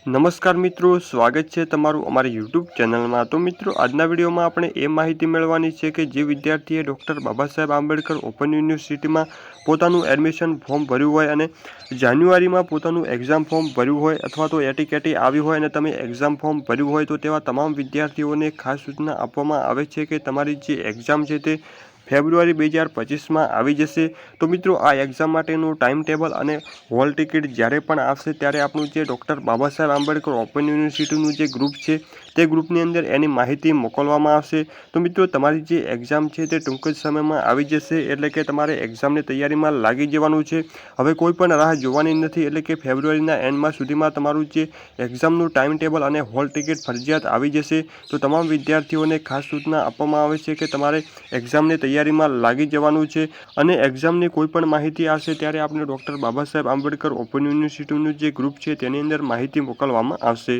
નમસ્કાર મિત્રો, સ્વાગત છે તમારું અમારી યુટ્યુબ ચેનલમાં। તો મિત્રો, આજના વિડીયોમાં આપણે એ માહિતી મેળવવાની છે કે જે વિદ્યાર્થીએ ડૉક્ટર બાબા સાહેબ આંબેડકર ઓપન યુનિવર્સિટીમાં પોતાનું એડમિશન ફોર્મ ભર્યું હોય અને જાન્યુઆરીમાં પોતાનું એક્ઝામ ફોર્મ ભર્યું હોય અથવા તો એટીકેટી આવી હોય અને તમે એક્ઝામ ફોર્મ ભર્યું હોય તો તેવા તમામ વિદ્યાર્થીઓને ખાસ સૂચના આપવામાં આવે છે કે તમારી જે એક્ઝામ છે તે ફેબ્રુઆરી 2025માં આવી જશે। તો મિત્રો, આ એક્ઝામ માટેનું ટાઈમ ટેબલ અને હોલ ટિકિટ જ્યારે પણ આવશે ત્યારે આપણું જે ડૉક્ટર બાબા સાહેબ આંબેડકર ઓપન યુનિવર્સિટીનું જે ગ્રુપ છે તે ગ્રુપની અંદર એની માહિતી મોકલવામાં આવશે। તો મિત્રો, તમારી જે એક્ઝામ છે તે ટૂંક જ સમયમાં આવી જશે, એટલે કે તમારે એક્ઝામની તૈયારીમાં લાગી જવાનું છે। હવે કોઈ પણ રાહ જોવાની નથી, એટલે કે ફેબ્રુઆરીના એન્ડમાં સુધીમાં તમારું જે એક્ઝામનું ટાઈમ ટેબલ અને હોલ ટિકિટ ફરજિયાત આવી જશે। તો તમામ વિદ્યાર્થીઓને ખાસ સૂચના આપવામાં આવે છે કે તમારે એક્ઝામની તૈયારીમાં લાગી જવાનું છે અને એક્ઝામની કોઈ પણ માહિતી આવશે ત્યારે આપણે ડૉક્ટર બાબા સાહેબ આંબેડકર ઓપન યુનિવર્સિટીનું જે ગ્રુપ છે તેની અંદર માહિતી મોકલવામાં આવશે।